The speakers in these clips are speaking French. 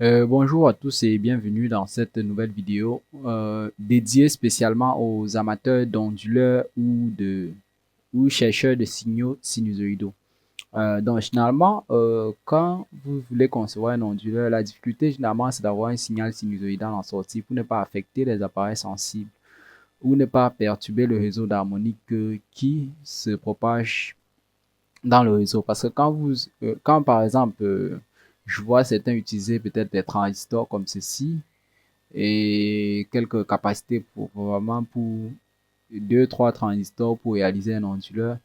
Bonjour à tous et bienvenue dans cette nouvelle vidéo dédiée spécialement aux amateurs d'onduleurs ou chercheurs de signaux sinusoïdaux. Donc généralement, quand vous voulez concevoir un onduleur, la difficulté généralement c'est d'avoir un signal sinusoïdal en sortie pour ne pas affecter les appareils sensibles ou ne pas perturber le réseau d'harmonique qui se propage dans le réseau. Parce que quand par exemple, je vois certains utiliser peut-être des transistors comme ceci et quelques capacités pour vraiment pour deux, trois transistors pour réaliser un onduleur.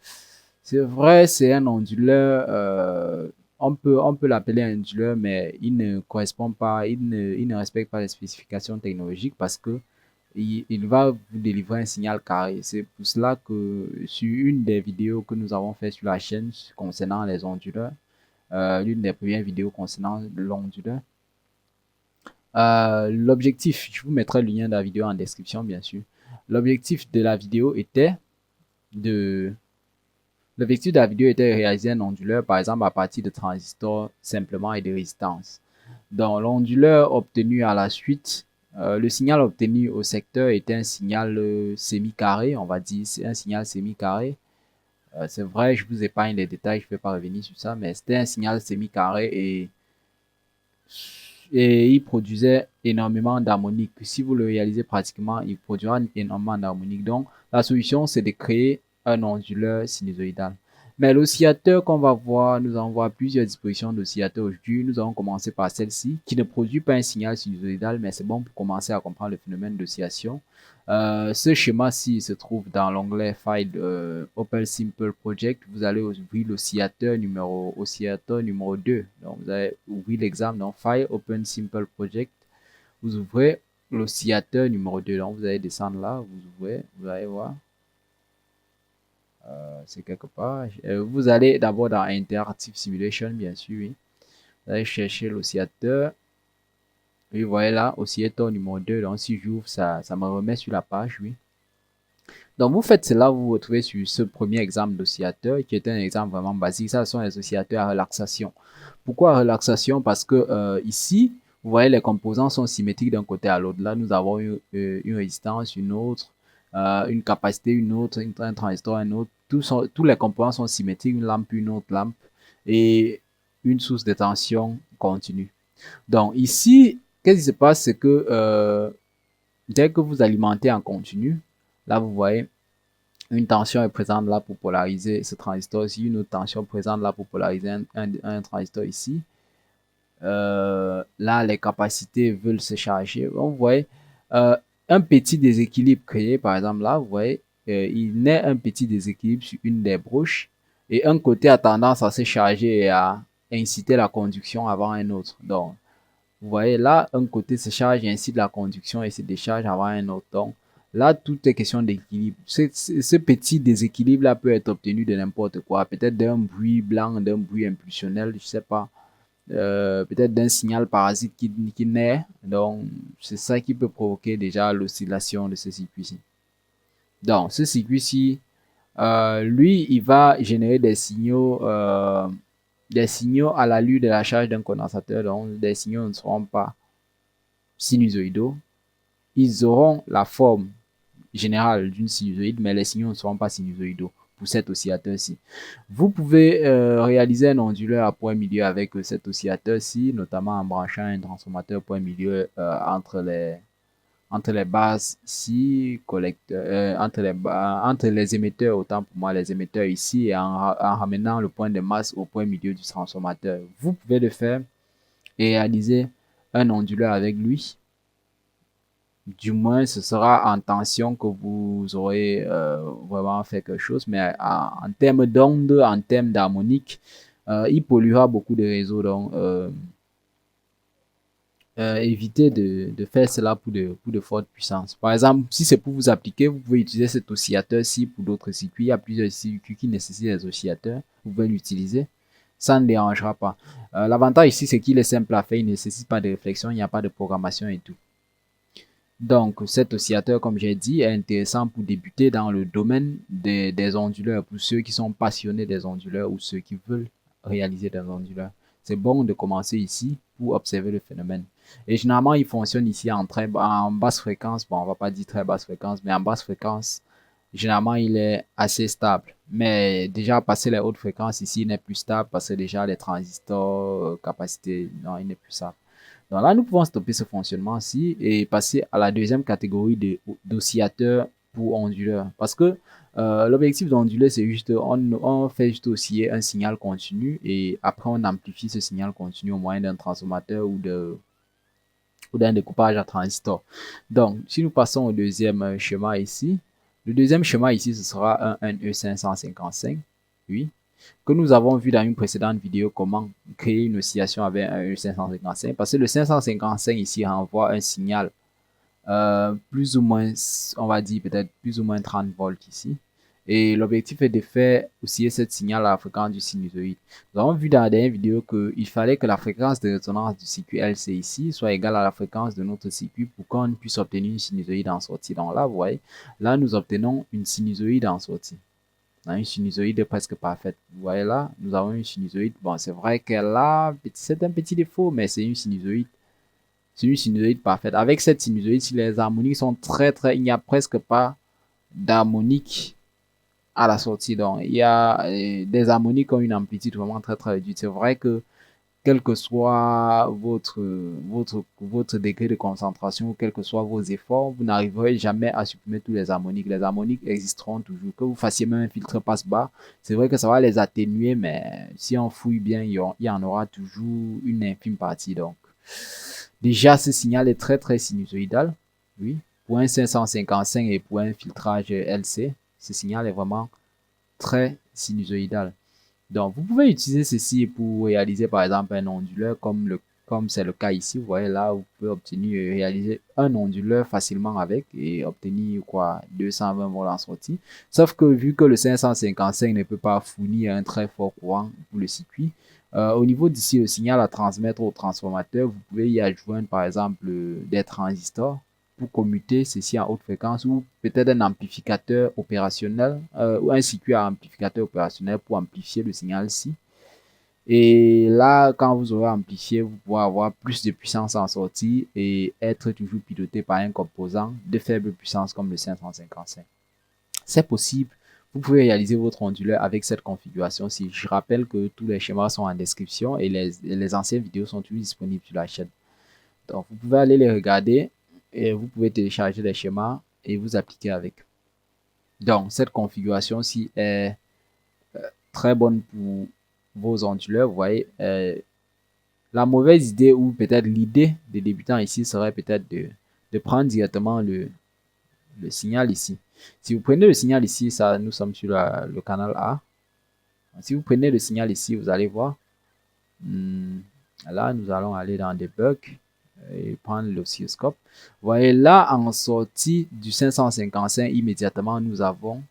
C'est vrai, c'est un onduleur, on peut l'appeler un onduleur, mais il ne correspond pas, il ne respecte pas les spécifications technologiques parce que il va vous délivrer un signal carré. C'est pour cela que sur une des vidéos que nous avons fait sur la chaîne concernant les onduleurs, l'une des premières vidéos concernant l'onduleur, l'objectif, je vous mettrai le lien de la vidéo en description, bien sûr. L'objectif de la vidéo était de, l'objectif de la vidéo était de réaliser un onduleur, par exemple, à partir de transistors simplement et de résistance. Donc, l'onduleur obtenu à la suite, le signal obtenu au secteur était un signal semi-carré, on va dire, c'est un signal semi-carré. C'est vrai, je vous épargne les détails, je ne vais pas revenir sur ça, mais c'était un signal semi-carré et il produisait énormément d'harmoniques. Si vous le réalisez pratiquement, il produira énormément d'harmoniques. Donc, la solution, c'est de créer un onduleur sinusoïdal. Mais l'oscillateur qu'on va voir, nous allons voir plusieurs dispositions d'oscillateurs aujourd'hui. Nous allons commencer par celle-ci, qui ne produit pas un signal sinusoïdal, mais c'est bon pour commencer à comprendre le phénomène d'oscillation. Ce schéma-ci se trouve dans l'onglet File Open Simple Project. Vous allez ouvrir oscillateur numéro 2. Donc, vous allez ouvrir l'exemple dans File Open Simple Project. Vous ouvrez l'oscillateur numéro 2. Donc, vous allez descendre là, vous ouvrez, vous allez voir. C'est quelque part. Vous allez d'abord dans Interactive Simulation, bien sûr. Oui. Vous allez chercher l'oscillateur. Oui, vous voyez là, oscillateur numéro 2. Donc, si j'ouvre, ça me remet sur la page, oui. Donc, vous faites cela, vous vous retrouvez sur ce premier exemple d'oscillateur qui est un exemple vraiment basique. Ça, ce sont les oscillateurs à relaxation. Pourquoi relaxation? Parce que ici, vous voyez, les composants sont symétriques d'un côté à l'autre. Là, nous avons une résistance, une autre, une capacité, une autre, un transistor, un autre. Tous les composants sont symétriques, une lampe, une autre lampe et une source de tension continue. Donc, ici, qu'est-ce qui se passe? C'est que dès que vous alimentez en continu, là, vous voyez, une tension est présente là pour polariser ce transistor ici, une autre tension présente là pour polariser un transistor ici. Là, les capacités veulent se charger. Donc, vous voyez, euh, un petit déséquilibre créé, par exemple là, vous voyez, il naît un petit déséquilibre sur une des broches et un côté a tendance à se charger et à inciter la conduction avant un autre. Donc, vous voyez là, un côté se charge et incite la conduction et se décharge avant un autre. Donc, là, tout est question d'équilibre. Ce petit déséquilibre-là peut être obtenu de n'importe quoi. Peut-être d'un bruit blanc, d'un bruit impulsionnel, je sais pas. Peut-être d'un signal parasite qui naît. Donc, c'est ça qui peut provoquer déjà l'oscillation de ce circuit-ci. Donc, ce circuit-ci, lui, il va générer des signaux à l'allure de la charge d'un condensateur. Donc, des signaux ne seront pas sinusoïdaux. Ils auront la forme générale d'une sinusoïde, mais les signaux ne seront pas sinusoïdaux pour cet oscillateur-ci. Vous pouvez réaliser un onduleur à point milieu avec cet oscillateur-ci, notamment en branchant un transformateur point milieu entre les bases ici, entre les émetteurs, autant pour moi les émetteurs ici, et en ramenant le point de masse au point milieu du transformateur. Vous pouvez le faire et réaliser un onduleur avec lui. Du moins, ce sera en tension que vous aurez vraiment fait quelque chose. Mais en termes d'onde, en termes d'harmonique, il polluera beaucoup de réseaux. Donc, évitez de faire cela pour de fortes puissances. Par exemple, si c'est pour vous appliquer, vous pouvez utiliser cet oscillateur-ci pour d'autres circuits. Il y a plusieurs circuits qui nécessitent des oscillateurs. Vous pouvez l'utiliser. Ça ne dérangera pas. L'avantage ici, c'est qu'il est simple à faire. Il ne nécessite pas de réflexion. Il n'y a pas de programmation et tout. Donc, cet oscillateur, comme j'ai dit, est intéressant pour débuter dans le domaine des onduleurs, pour ceux qui sont passionnés des onduleurs ou ceux qui veulent réaliser des onduleurs. c'est bon de commencer ici pour observer le phénomène. Et généralement, il fonctionne ici en basse fréquence. Bon, on va pas dire très basse fréquence, mais en basse fréquence, généralement, il est assez stable. Mais déjà, passer les hautes fréquences, ici, il n'est plus stable parce que déjà, les transistors, capacité, non, il n'est plus stable. Donc là, nous pouvons stopper ce fonctionnement-ci et passer à la deuxième catégorie d'oscillateurs pour onduleurs. Parce que l'objectif d'onduleur, c'est juste, on fait juste osciller un signal continu et après, on amplifie ce signal continu au moyen d'un transformateur ou d'un découpage à transistor. Donc, si nous passons au deuxième schéma ici, le deuxième schéma ici, ce sera un NE555, oui, que nous avons vu dans une précédente vidéo comment créer une oscillation avec un NE555, parce que le 555 ici renvoie un signal plus ou moins, on va dire peut-être plus ou moins 30 volts ici. Et l'objectif est de faire osciller cette signal à la fréquence du sinusoïde. Nous avons vu dans la dernière vidéo qu'il fallait que la fréquence de résonance du circuit LC ici soit égale à la fréquence de notre circuit pour qu'on puisse obtenir une sinusoïde en sortie. Donc là, vous voyez, là nous obtenons une sinusoïde en sortie. On a une sinusoïde presque parfaite. Vous voyez là, nous avons une sinusoïde. Bon, c'est vrai qu'elle a, c'est un petit défaut, mais c'est une sinusoïde. C'est une sinusoïde parfaite. Avec cette sinusoïde, si les harmoniques sont il n'y a presque pas d'harmonique à la sortie. Donc, il y a des harmoniques qui ont une amplitude vraiment très réduite. C'est vrai que quel que soit votre degré de concentration, quel que soient vos efforts, vous n'arriverez jamais à supprimer tous les harmoniques. Les harmoniques existeront toujours. Que vous fassiez même un filtre passe-bas, c'est vrai que ça va les atténuer, mais si on fouille bien, il y en aura toujours une infime partie. Donc, déjà, ce signal est très sinusoïdal. Oui, pour un 555 et pour un filtrage LC, ce signal est vraiment très sinusoïdal. Donc, vous pouvez utiliser ceci pour réaliser par exemple un onduleur comme c'est le cas ici. Vous voyez là, vous pouvez obtenir, réaliser un onduleur facilement avec et obtenir quoi, 220 volts en sortie. Sauf que vu que le 555 ne peut pas fournir un très fort courant pour le circuit, au niveau d'ici le signal à transmettre au transformateur, vous pouvez y adjoindre par exemple des transistors pour commuter ceci en haute fréquence ou peut-être un amplificateur opérationnel ou un circuit à amplificateur opérationnel pour amplifier le signal-ci. Et là, quand vous aurez amplifié, vous pourrez avoir plus de puissance en sortie et être toujours piloté par un composant de faible puissance comme le 555. C'est possible. Vous pouvez réaliser votre onduleur avec cette configuration-ci. Je rappelle que tous les schémas sont en description et les anciennes vidéos sont toujours disponibles sur la chaîne. Donc, vous pouvez aller les regarder et vous pouvez télécharger les schémas et vous appliquer avec. Donc, cette configuration-ci est très bonne pour vos onduleurs. Vous voyez, la mauvaise idée ou peut-être l'idée des débutants ici serait peut-être de prendre directement le signal ici. Si vous prenez le signal ici, ça, nous sommes sur le canal A. Si vous prenez le signal ici, vous allez voir. Là, nous allons aller dans Debug et prendre l'oscilloscope. Vous voyez là, en sortie du 555, immédiatement, nous avons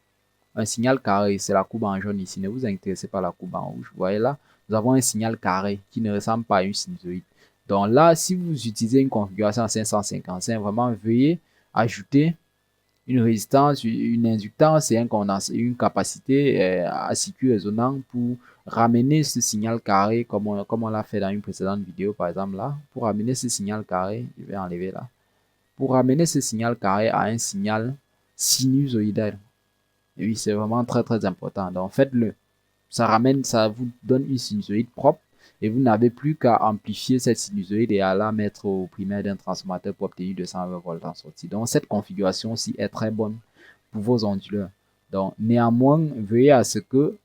un signal carré. C'est la courbe en jaune ici. Ne vous intéressez pas à la courbe en rouge. Vous voyez là, nous avons un signal carré qui ne ressemble pas à une sinusoïde. Donc là, si vous utilisez une configuration 555, vraiment, veuillez ajouter une résistance, une inductance et une capacité à circuit résonant pour ramener ce signal carré comme on l'a fait dans une précédente vidéo par exemple là. Pour ramener ce signal carré, je vais enlever là. Pour ramener ce signal carré à un signal sinusoïdal. Et oui, c'est vraiment très important. Donc faites-le. Ça vous donne une sinusoïde propre et vous n'avez plus qu'à amplifier cette sinusoïde et à la mettre au primaire d'un transformateur pour obtenir 220 volts en sortie. Donc cette configuration-ci est très bonne pour vos onduleurs. Donc néanmoins, veuillez à ce que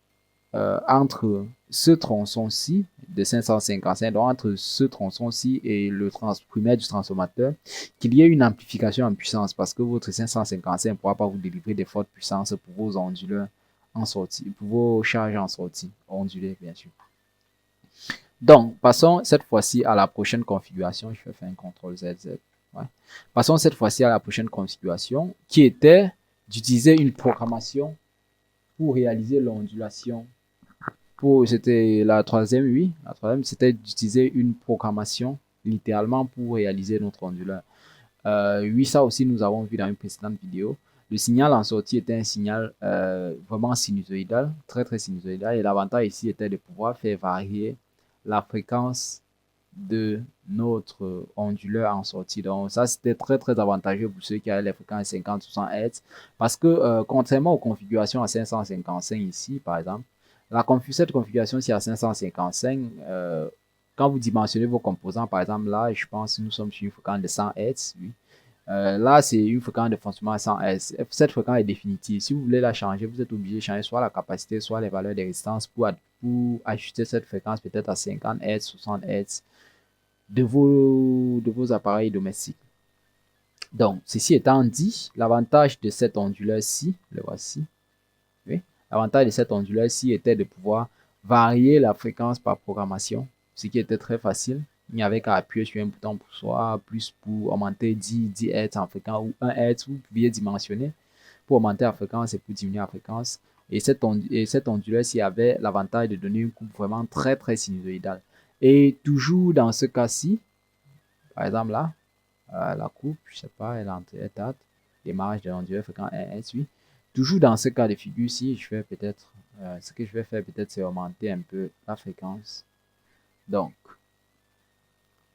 entre ce tronçon-ci de 555, donc entre ce tronçon-ci et le primaire du transformateur, qu'il y ait une amplification en puissance parce que votre 555 ne pourra pas vous délivrer des fortes puissances pour vos onduleurs en sortie, pour vos charges en sortie, ondulées bien sûr. Donc, passons cette fois-ci à la prochaine configuration. Je vais faire un CTRL ZZ. Ouais. Passons cette fois-ci à la prochaine configuration qui était d'utiliser une programmation pour réaliser l'ondulation. C'était la troisième, oui. La troisième, c'était d'utiliser une programmation littéralement pour réaliser notre onduleur. Oui, ça aussi, nous avons vu dans une précédente vidéo. Le signal en sortie était un signal vraiment sinusoïdal, très sinusoïdal. Et l'avantage ici était de pouvoir faire varier la fréquence de notre onduleur en sortie. Donc ça, c'était très avantageux pour ceux qui avaient les fréquences 50-60 Hz parce que contrairement aux configurations à 555 ici, par exemple, cette configuration ici à 555, quand vous dimensionnez vos composants, par exemple là, je pense que nous sommes sur une fréquence de 100 Hz, oui. Là, c'est une fréquence de fonctionnement à 100 Hz. Cette fréquence est définitive. Si vous voulez la changer, vous êtes obligé de changer soit la capacité, soit les valeurs de résistance pour ajuster cette fréquence peut-être à 50 Hz, 60 Hz de vos appareils domestiques. Donc, ceci étant dit, l'avantage de cet onduleur-ci, le voici, oui, l'avantage de cet onduleur-ci était de pouvoir varier la fréquence par programmation, ce qui était très facile. Il n'y avait qu'à appuyer sur un bouton pour soit plus pour augmenter 10 Hz en fréquence ou 1 Hz, vous pouviez dimensionner pour augmenter la fréquence et pour diminuer la fréquence. Et cet onduleur-ci avait l'avantage de donner une coupe vraiment très sinusoïdale. Et toujours dans ce cas-ci, par exemple là, la coupe, je sais pas, elle est éteinte, démarrage de l'onduleur fréquent 1S, oui. Toujours dans ce cas de figure-ci, je vais peut-être, ce que je vais faire peut-être, c'est augmenter un peu la fréquence. Donc,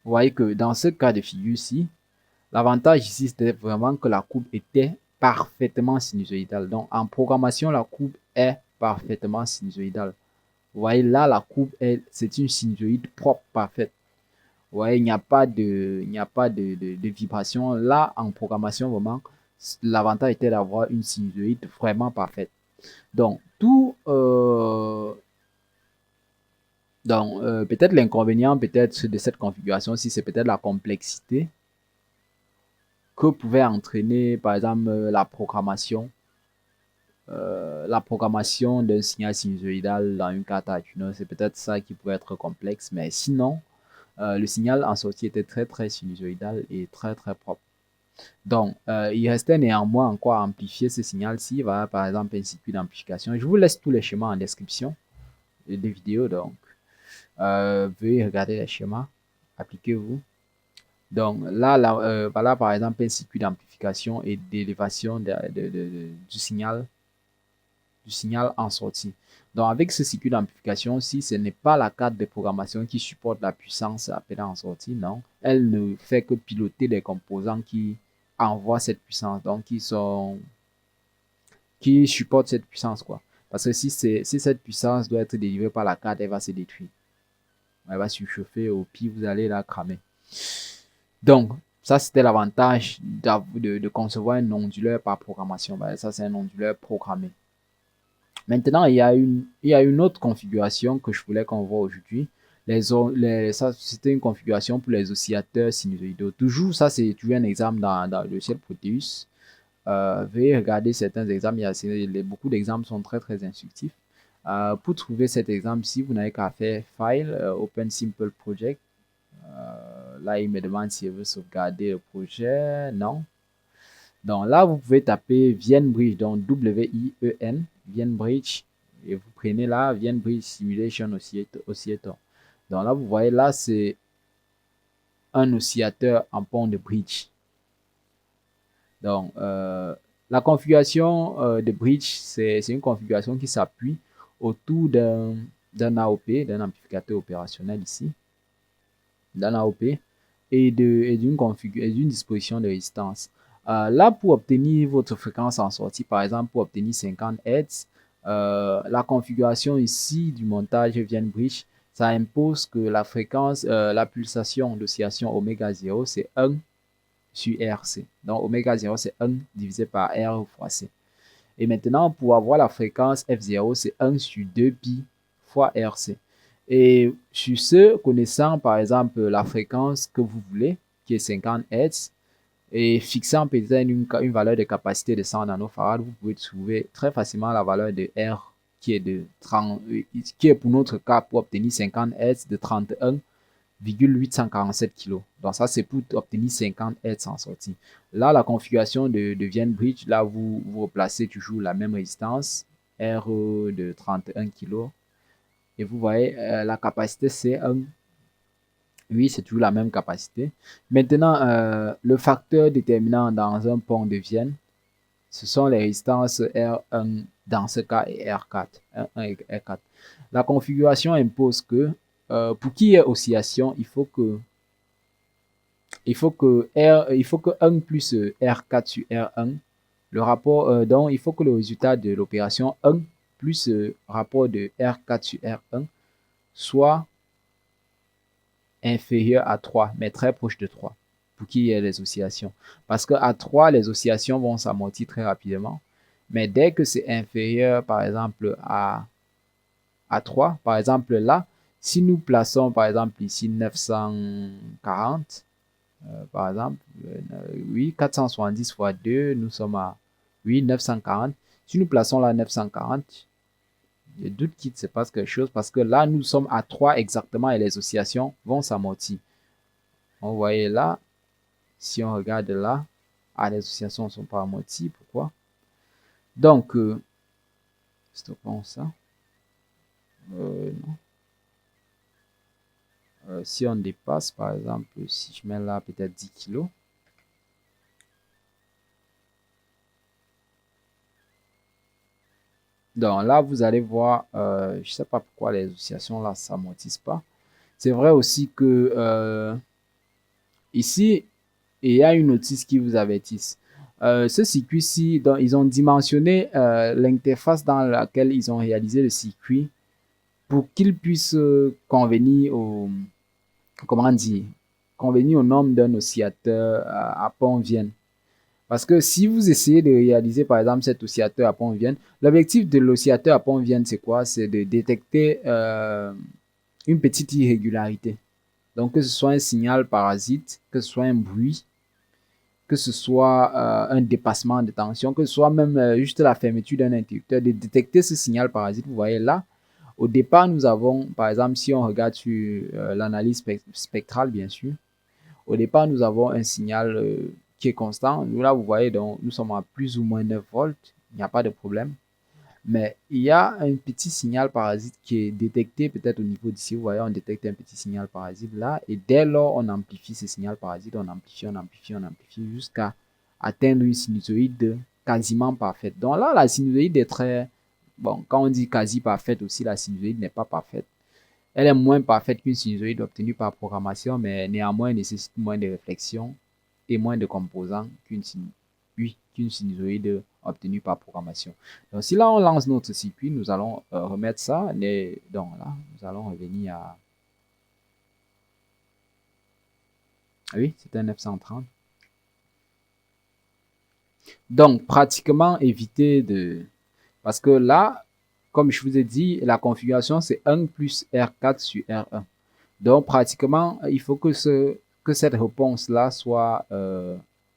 vous voyez que dans ce cas de figure-ci, l'avantage ici, c'était vraiment que la coupe était parfaitement sinusoïdale. Donc, en programmation, la coupe est parfaitement sinusoïdale. Vous voyez là, la coupe, c'est une sinusoïde propre, parfaite. Ouais, il n'y a pas de vibration. Là, en programmation, vraiment, l'avantage était d'avoir une sinusoïde vraiment parfaite. Donc, peut-être l'inconvénient peut-être de cette configuration, si c'est peut-être la complexité que pouvait entraîner, par exemple, la programmation d'un signal sinusoïdal dans une carte Arduino. C'est peut-être ça qui pouvait être complexe, mais sinon, le signal en sortie était très sinusoïdal et très propre. Donc, il restait néanmoins encore à amplifier ce signal-ci. Voilà, par exemple, un circuit d'amplification. Je vous laisse tous les schémas en description des vidéos. Donc, veuillez regarder les schémas. Appliquez-vous. Donc, voilà, par exemple, un circuit d'amplification et d'élévation du signal en sortie. Donc, avec ce circuit d'amplification, si ce n'est pas la carte de programmation qui supporte la puissance appelée en sortie, non, elle ne fait que piloter les composants qui envoient cette puissance, donc qui supportent cette puissance, quoi. Parce que si cette puissance doit être délivrée par la carte, elle va se détruire. Elle va surchauffer, au pire, vous allez la cramer. Donc, ça, c'était l'avantage de concevoir un onduleur par programmation. Ben, ça, c'est un onduleur programmé. Maintenant, il y a une autre configuration que je voulais qu'on voit aujourd'hui. Ça, c'était une configuration pour les oscillateurs sinusoïdaux. Toujours, ça, c'est toujours un exemple dans le logiciel Proteus. Veuillez regarder certains exemples. Beaucoup d'exemples sont très instructifs. Pour trouver cet exemple-ci, vous n'avez qu'à faire File, Open Simple Project. Là, il me demande si je veux sauvegarder le projet. Non. Donc là, vous pouvez taper VienBridge, donc W-I-E-N, VienBridge, et vous prenez là VienBridge Simulation Oscillator. Donc là, vous voyez là, c'est un oscillateur en pont de bridge. Donc, la configuration de bridge, c'est une configuration qui s'appuie autour d'un AOP, d'un amplificateur opérationnel ici, d'un AOP, et d'une disposition de résistance. Là, pour obtenir votre fréquence en sortie, par exemple, pour obtenir 50 Hz, la configuration ici du montage VienBridge, ça impose que la fréquence, la pulsation d'oscillation oméga 0, c'est 1 sur RC. Donc, oméga 0, c'est 1 divisé par R fois C. Et maintenant, pour avoir la fréquence F0, c'est 1 sur 2 pi fois RC. Et sur ce, connaissant par exemple la fréquence que vous voulez, qui est 50 Hz, et fixant peut-être une valeur de capacité de 100 nanofarad, vous pouvez trouver très facilement la valeur de R qui est pour notre cas, pour obtenir 50 Hz, de 31,847 kg. Donc ça, c'est pour obtenir 50 Hz en sortie. Là, la configuration de VienBridge, là, vous replacez toujours la même résistance, R de 31 kg. Et vous voyez, la capacité, c'est 1. Oui, c'est toujours la même capacité. Maintenant, le facteur déterminant dans un pont de Vienne, ce sont les résistances R1 dans ce cas et R4. R1 et R4. La configuration impose que pour qu'il y ait oscillation, il faut que 1 plus R4 sur R1, le rapport, donc il faut que le résultat de l'opération 1 plus rapport de R4 sur R1 soit inférieur à 3, mais très proche de 3, pour qu'il y ait les oscillations. Parce qu'à 3, les oscillations vont s'amortir très rapidement. Mais dès que c'est inférieur, par exemple, à 3, par exemple là, si nous plaçons, par exemple, ici 940, par exemple, oui, 470 fois 2, nous sommes à, oui, 940. Si nous plaçons là 940, je doute qu'il se passe quelque chose parce que là, nous sommes à 3 exactement et les oscillations vont s'amortir. Vous voyez là, si on regarde là, les oscillations ne sont pas amorties. Pourquoi? Donc, stoppons ça. Non. Si on dépasse, par exemple, si je mets là peut-être 10 kg. Donc là, vous allez voir, je ne sais pas pourquoi les oscillations là ne s'amortissent pas. C'est vrai aussi que ici, il y a une notice qui vous avertisse. Ce circuit-ci, ils ont dimensionné l'interface dans laquelle ils ont réalisé le circuit pour qu'il puisse convenir au, comment dire, convenir aux normes d'un oscillateur à pont-Vienne. Parce que si vous essayez de réaliser par exemple cet oscillateur à pont-Vienne, l'objectif de l'oscillateur à pont-Vienne, c'est quoi? C'est de détecter une petite irrégularité. Donc que ce soit un signal parasite, que ce soit un bruit, que ce soit un dépassement de tension, que ce soit même juste la fermeture d'un interrupteur, de détecter ce signal parasite. Vous voyez là, au départ, nous avons, par exemple, si on regarde sur l'analyse spectrale, bien sûr, au départ, nous avons un signal qui est constant. Nous, là, vous voyez, donc, nous sommes à plus ou moins 9 volts. Il n'y a pas de problème. Mais il y a un petit signal parasite qui est détecté peut-être au niveau d'ici. Vous voyez, on détecte un petit signal parasite là. Et dès lors, on amplifie ce signal parasite. On amplifie, on amplifie, on amplifie jusqu'à atteindre une sinusoïde quasiment parfaite. Donc là, la sinusoïde est très... Bon, quand on dit quasi parfaite aussi, la sinusoïde n'est pas parfaite. Elle est moins parfaite qu'une sinusoïde obtenue par programmation, mais néanmoins nécessite moins de réflexion et moins de composants qu'une sinusoïde obtenue par programmation. Donc si là on lance notre circuit, nous allons remettre ça. Donc là, nous allons revenir à... Oui, c'est un 930. Donc pratiquement éviter de... Parce que là, comme je vous ai dit, la configuration c'est 1 plus R4 sur R1. Donc, pratiquement, il faut que cette réponse-là soit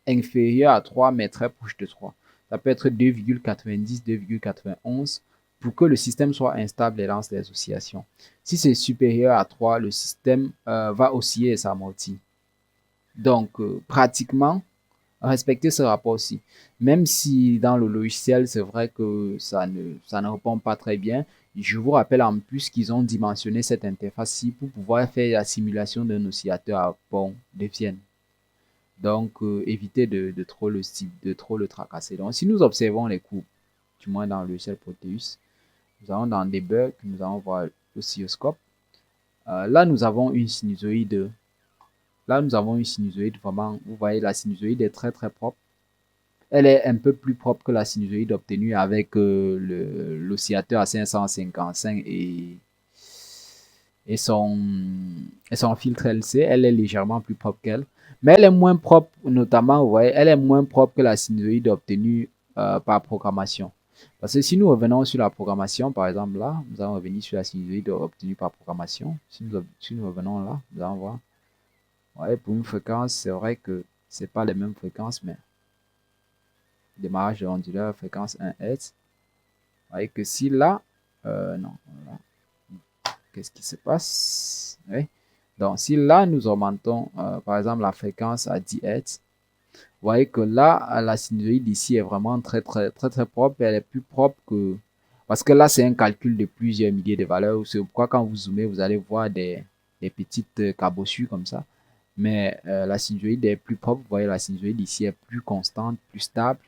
inférieure à 3, mais très proche de 3. Ça peut être 2,90, 2,91 pour que le système soit instable et lance les oscillations. Si c'est supérieur à 3, le système va osciller et s'amortir. Donc, pratiquement, respecter ce rapport-ci. Même si dans le logiciel, c'est vrai que ça ne répond pas très bien, je vous rappelle en plus qu'ils ont dimensionné cette interface-ci pour pouvoir faire la simulation d'un oscillateur à pont de Vienne. Donc, évitez de trop le tracasser. Donc, si nous observons les courbes, du moins dans le logiciel Proteus, nous allons dans Debug, nous allons voir l'oscilloscope. Là, nous avons une sinusoïde. Là, nous avons une sinusoïde vraiment, vous voyez, la sinusoïde est très très propre. Elle est un peu plus propre que la sinusoïde obtenue avec l'oscillateur à 555 et son filtre LC. Elle est légèrement plus propre qu'elle. Mais elle est moins propre, notamment, vous voyez, elle est moins propre que la sinusoïde obtenue par programmation. Parce que si nous revenons sur la programmation, par exemple là, nous allons revenir sur la sinusoïde obtenue par programmation. Si nous revenons là, nous allons voir. Ouais, pour une fréquence, c'est vrai que c'est pas les mêmes fréquences, mais démarrage de onduleur, fréquence 1 Hz. Vous voyez que si là, non, voilà. Qu'est-ce qui se passe? Oui. Donc, si là, nous augmentons, par exemple, la fréquence à 10 Hz, vous voyez que là, la sinusoïde ici est vraiment très, très, très, très propre. Elle est plus propre que... Parce que là, c'est un calcul de plusieurs milliers de valeurs. C'est pourquoi quand vous zoomez, vous allez voir des petites cabossures comme ça. Mais la sinusoïde est plus propre. Vous voyez, la sinusoïde ici est plus constante, plus stable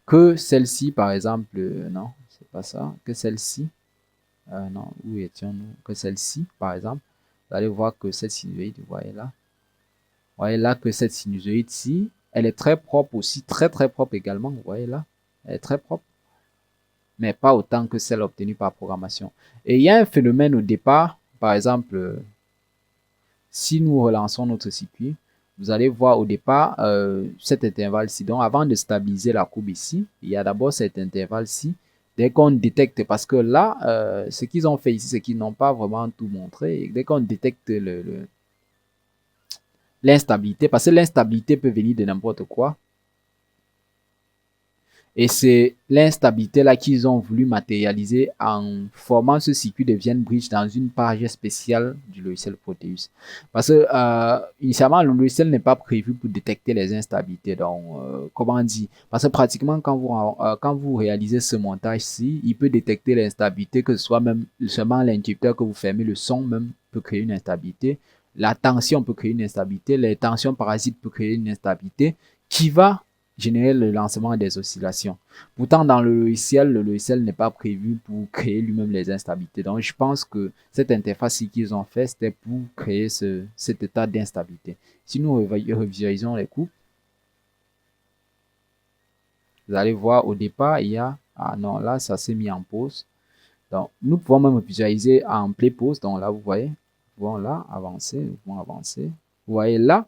que celle-ci, par exemple. Non, c'est pas ça. Que celle-ci. Non, où étions-nous? Que celle-ci, par exemple. Vous allez voir que cette sinusoïde, vous voyez là que cette sinusoïde-ci, elle est très propre aussi, très très propre également, vous voyez là, elle est très propre, mais pas autant que celle obtenue par programmation. Et il y a un phénomène au départ, par exemple, si nous relançons notre circuit, vous allez voir au départ cet intervalle-ci. Donc, avant de stabiliser la courbe ici, il y a d'abord cet intervalle-ci. Dès qu'on détecte, parce que là, ce qu'ils ont fait ici, c'est qu'ils n'ont pas vraiment tout montré. Dès qu'on détecte l'instabilité, parce que l'instabilité peut venir de n'importe quoi, et c'est l'instabilité-là qu'ils ont voulu matérialiser en formant ce circuit de Vienne Bridge dans une page spéciale du logiciel Proteus. Parce que initialement, le logiciel n'est pas prévu pour détecter les instabilités. Donc, comment on dit? Parce que pratiquement, quand vous réalisez ce montage-ci, il peut détecter l'instabilité, que ce soit même seulement l'interrupteur que vous fermez, le son même peut créer une instabilité. La tension peut créer une instabilité. Les tensions parasites peuvent créer une instabilité qui va générer le lancement des oscillations. Pourtant, dans le logiciel n'est pas prévu pour créer lui-même les instabilités. Donc, je pense que cette interface qu'ils ont fait, c'était pour créer cet état d'instabilité. Si nous revisualisons les coups, vous allez voir au départ, il y a... Ah non, là, ça s'est mis en pause. Donc, nous pouvons même visualiser en play pause. Donc là, vous voyez, nous pouvons là avancer, nous pouvons avancer. Vous voyez là,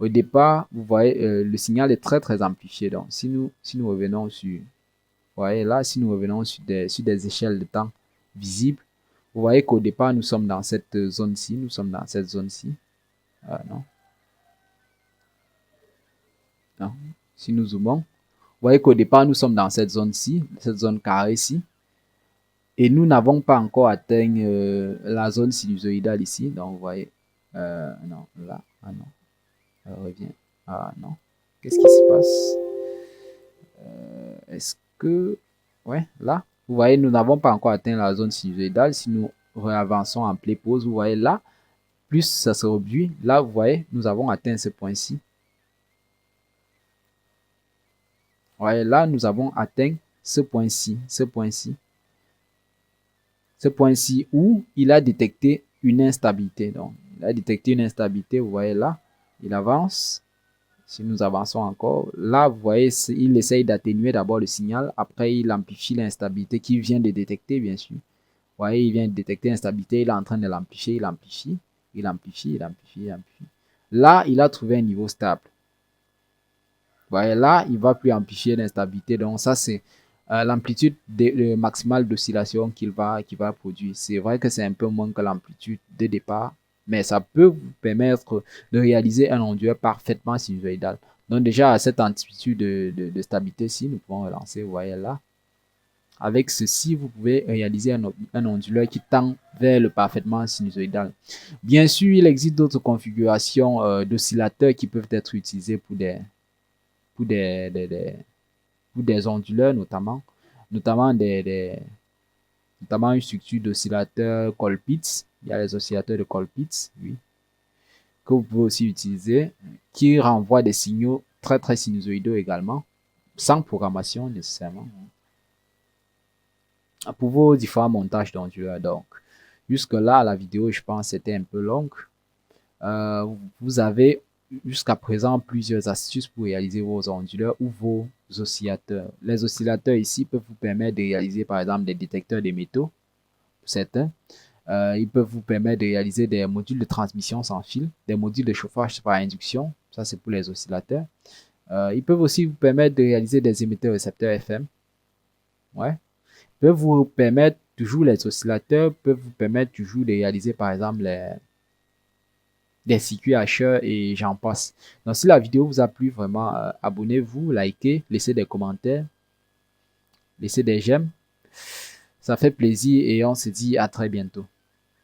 au départ, vous voyez, le signal est très très amplifié. Donc, si nous revenons sur, vous voyez là, si nous revenons sur des échelles de temps visibles, vous voyez qu'au départ, nous sommes dans cette zone-ci, nous sommes dans cette zone-ci. Non, non. Si nous zoomons, vous voyez qu'au départ, nous sommes dans cette zone-ci, cette zone carrée-ci. Et nous n'avons pas encore atteint la zone sinusoïdale ici. Donc, vous voyez, non, là, ah non, revient, ah non. Qu'est-ce qui se passe? Est-ce que, ouais, là, vous voyez, nous n'avons pas encore atteint la zone sinusoïdale. Si nous réavançons en play pause, vous voyez là, plus ça se réduit. Là, vous voyez, nous avons atteint ce point-ci. Vous voyez, là, nous avons atteint ce point-ci, ce point-ci. Ce point-ci où il a détecté une instabilité. Donc, il a détecté une instabilité, vous voyez là, il avance. Si nous avançons encore, là, vous voyez, il essaye d'atténuer d'abord le signal. Après, il amplifie l'instabilité qu'il vient de détecter, bien sûr. Vous voyez, il vient de détecter l'instabilité, il est en train de l'amplifier, il amplifie, il amplifie, il amplifie, il amplifie. Là, il a trouvé un niveau stable. Vous voyez, là, il ne va plus amplifier l'instabilité. Donc, ça, c'est l'amplitude maximale d'oscillation qu'il va produire. C'est vrai que c'est un peu moins que l'amplitude de départ, mais ça peut vous permettre de réaliser un onduleur parfaitement sinusoïdal. Donc déjà, à cette amplitude de stabilité-ci, nous pouvons relancer, vous voyez là. Avec ceci, vous pouvez réaliser un onduleur qui tend vers le parfaitement sinusoïdal. Bien sûr, il existe d'autres configurations d'oscillateurs qui peuvent être utilisés pour des onduleurs notamment une structure d'oscillateur Colpitts. Il y a les oscillateurs de Colpitts, oui, que vous pouvez aussi utiliser, qui renvoient des signaux très très sinusoïdaux également, sans programmation nécessairement, pour vos différents montages d'onduleurs. Donc, jusque là, la vidéo, je pense, c'était un peu longue. Vous avez jusqu'à présent plusieurs astuces pour réaliser vos onduleurs ou vos oscillateurs. Les oscillateurs ici peuvent vous permettre de réaliser par exemple des détecteurs de métaux, certains. Ils peuvent vous permettre de réaliser des modules de transmission sans fil, des modules de chauffage par induction, ça c'est pour les oscillateurs. Ils peuvent aussi vous permettre de réaliser des émetteurs récepteurs FM. Ouais. Ils peuvent vous permettre toujours, les oscillateurs peuvent vous permettre toujours de réaliser par exemple des circuits hacheurs et j'en passe. Donc si la vidéo vous a plu, vraiment abonnez-vous, likez, laissez des commentaires, laissez des j'aime. Ça fait plaisir et on se dit à très bientôt.